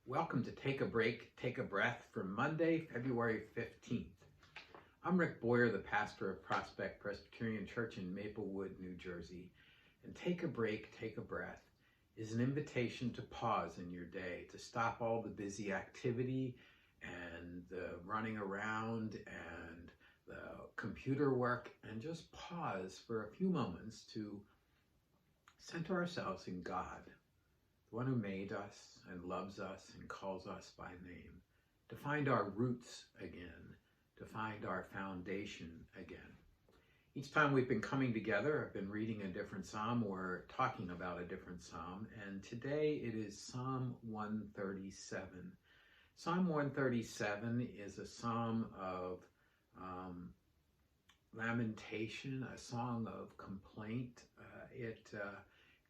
Welcome to Take a Break, Take a Breath for Monday, February 15th. I'm Rick Boyer, the pastor of Prospect Presbyterian Church in Maplewood, New Jersey. And Take a Break, Take a Breath is an invitation to pause in your day, to stop all the busy activity and the running around and the computer work, and just pause for a few moments to center ourselves in God, the one who made us and loves us and calls us by name, to find our roots again, to find our foundation again. Each time we've been coming together, I've been reading a different psalm or talking about a different psalm, and today it is Psalm 137. Psalm 137 is a psalm of lamentation, a song of complaint. It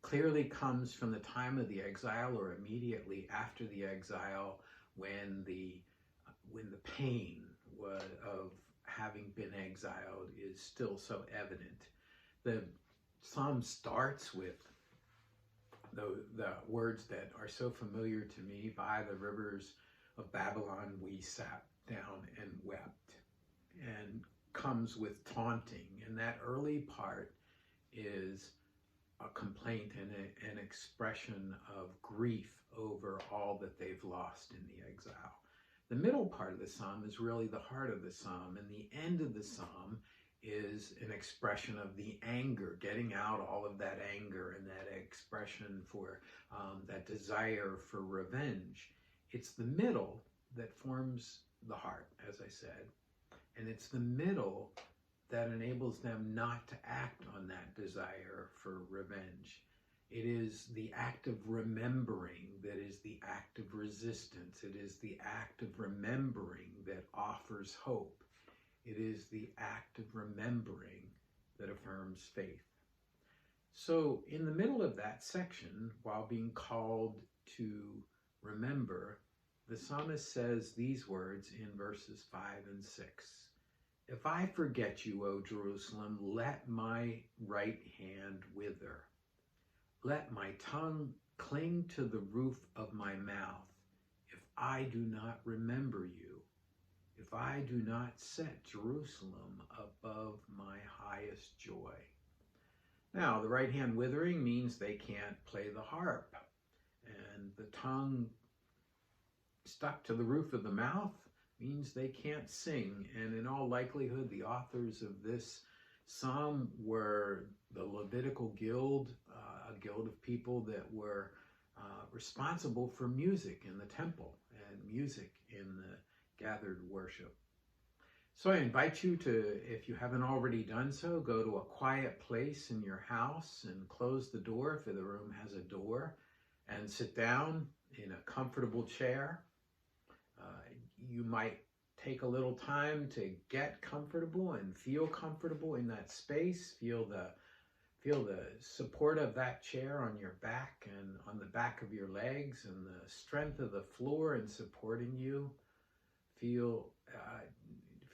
clearly comes from the time of the exile or immediately after the exile, when the pain of having been exiled is still so evident. The psalm starts with the words that are so familiar to me: by the rivers of Babylon we sat down and wept, and comes with taunting. And that early part is a complaint and an expression of grief over all that they've lost in the exile. The middle part of the psalm is really the heart of the psalm, and the end of the psalm is an expression of the anger, getting out all of that anger and that expression for that desire for revenge. It's the middle that forms the heart, as I said, and it's the middle that enables them not to act on that desire for revenge. It is the act of remembering that is the act of resistance. It is the act of remembering that offers hope. It is the act of remembering that affirms faith. So in the middle of that section, while being called to remember, the psalmist says these words in verses 5 and 6. If I forget you, O Jerusalem, let my right hand wither. Let my tongue cling to the roof of my mouth, if I do not remember you, if I do not set Jerusalem above my highest joy. Now, the right hand withering means they can't play the harp, and the tongue stuck to the roof of the mouth means they can't sing. And in all likelihood, the authors of this psalm were the Levitical guild, a guild of people that were responsible for music in the temple and music in the gathered worship. So I invite you to, if you haven't already done so, go to a quiet place in your house and close the door, if the room has a door, and sit down in a comfortable chair. You might take a little time to get comfortable and feel comfortable in that space. Feel the support of that chair on your back and on the back of your legs, and the strength of the floor in supporting you. Feel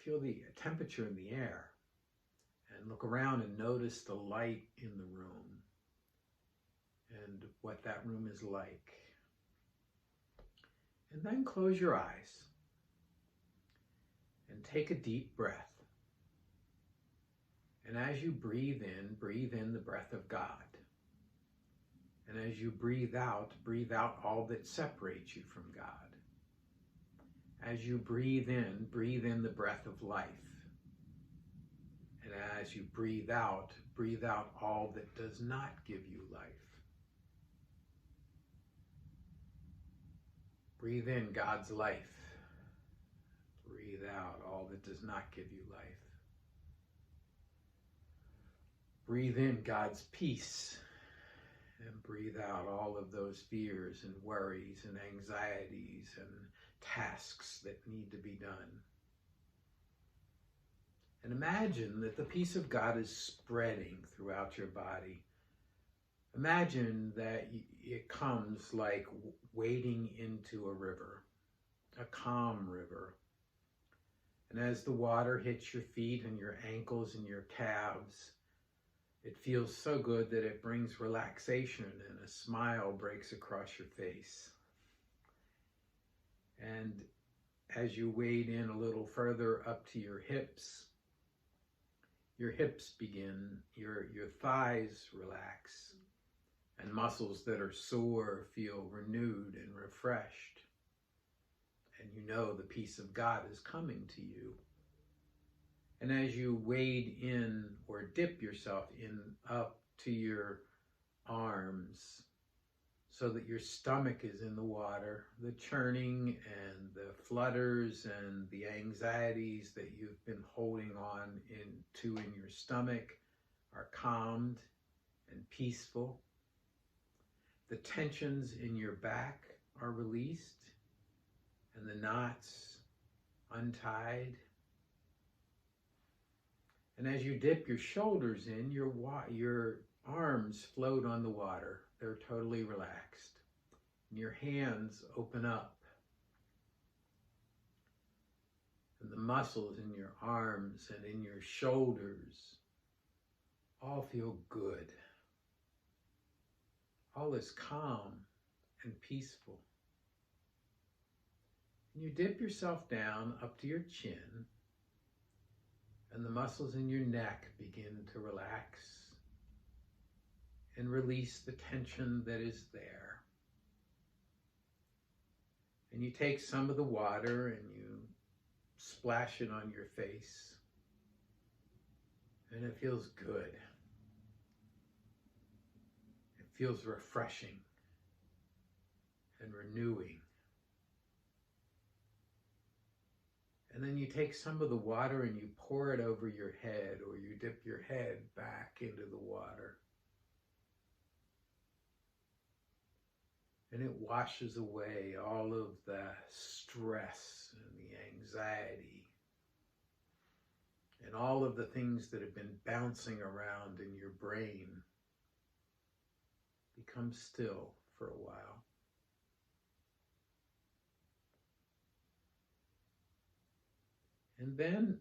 the temperature in the air, and look around and notice the light in the room and what that room is like. And then close your eyes and take a deep breath. And as you breathe in the breath of God. And as you breathe out all that separates you from God. As you breathe in the breath of life. And as you breathe out all that does not give you life. Breathe in God's life. Breathe out all that does not give you life. Breathe in God's peace, and breathe out all of those fears and worries and anxieties and tasks that need to be done. And imagine that the peace of God is spreading throughout your body. Imagine that it comes like wading into a river, a calm river. And as the water hits your feet and your ankles and your calves, it feels so good that it brings relaxation, and a smile breaks across your face. And as you wade in a little further up to your hips begin, your thighs relax, and muscles that are sore feel renewed and refreshed. And you know the peace of God is coming to you. And as you wade in or dip yourself in up to your arms so that your stomach is in the water, the churning and the flutters and the anxieties that you've been holding on into in your stomach are calmed and peaceful. The tensions in your back are released and the knots untied. And as you dip your shoulders in, your arms float on the water. They're totally relaxed. And your hands open up. And the muscles in your arms and in your shoulders all feel good. All is calm and peaceful. And you dip yourself down up to your chin, and the muscles in your neck begin to relax and release the tension that is there. And you take some of the water and you splash it on your face, and it feels good. It feels refreshing and renewing. And then you take some of the water and you pour it over your head, or you dip your head back into the water. And it washes away all of the stress and the anxiety and all of the things that have been bouncing around in your brain. Become still for a while. And then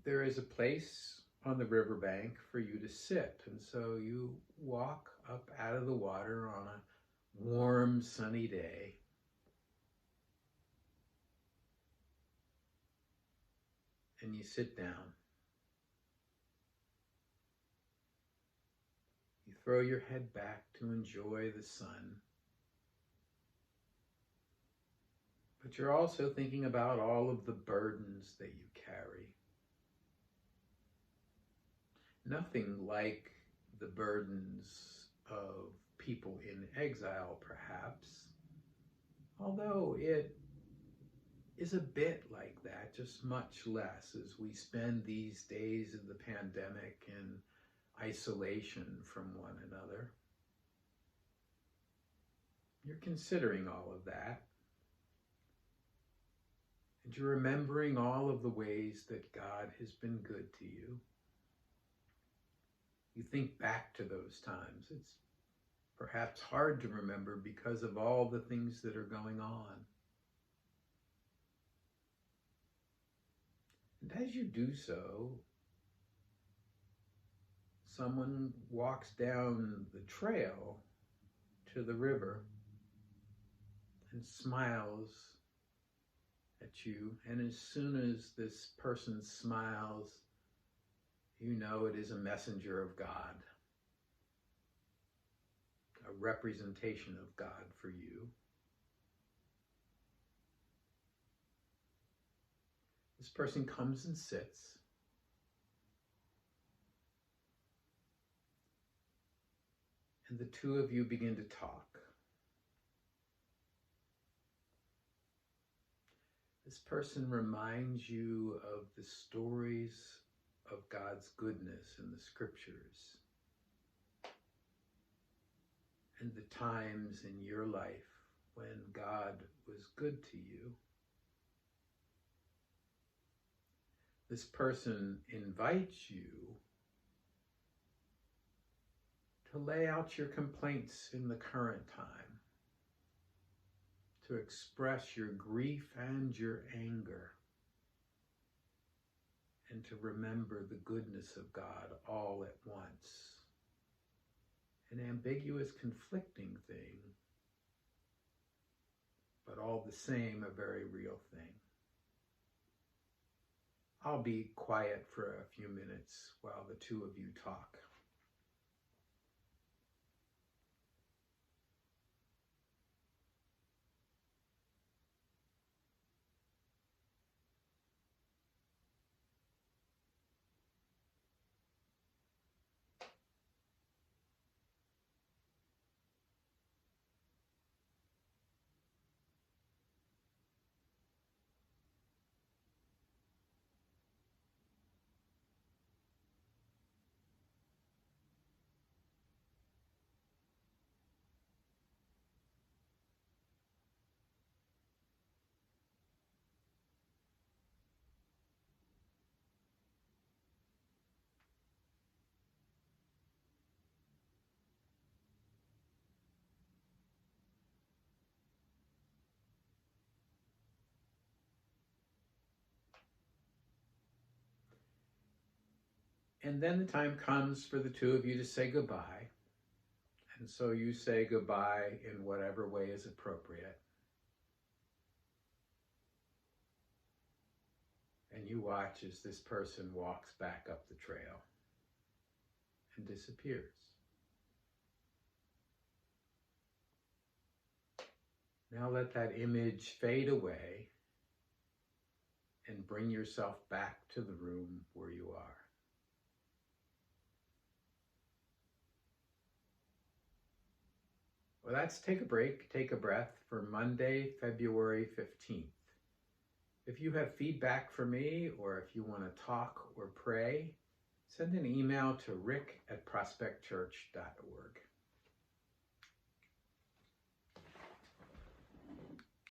there is a place on the riverbank for you to sit. And so you walk up out of the water on a warm, sunny day. And you sit down. You throw your head back to enjoy the sun. But you're also thinking about all of the burdens that you carry. Nothing like the burdens of people in exile, perhaps, although it is a bit like that, just much less as we spend these days of the pandemic in isolation from one another. You're considering all of that. And you're remembering all of the ways that God has been good to you. You think back to those times. It's perhaps hard to remember because of all the things that are going on. And as you do so, someone walks down the trail to the river and smiles at you. And as soon as this person smiles, you know it is a messenger of God, a representation of God for you. This person comes and sits. And the two of you begin to talk. This person reminds you of the stories of God's goodness in the scriptures and the times in your life when God was good to you. This person invites you to lay out your complaints in the current time, to express your grief and your anger, and to remember the goodness of God all at once. An ambiguous, conflicting thing, but all the same, a very real thing. I'll be quiet for a few minutes while the two of you talk. And then the time comes for the two of you to say goodbye. And so you say goodbye in whatever way is appropriate. And you watch as this person walks back up the trail and disappears. Now let that image fade away and bring yourself back to the room where you are. Well, let's take a break, take a breath for Monday, February 15th. If you have feedback for me, or if you want to talk or pray, send an email to rick@prospectchurch.org.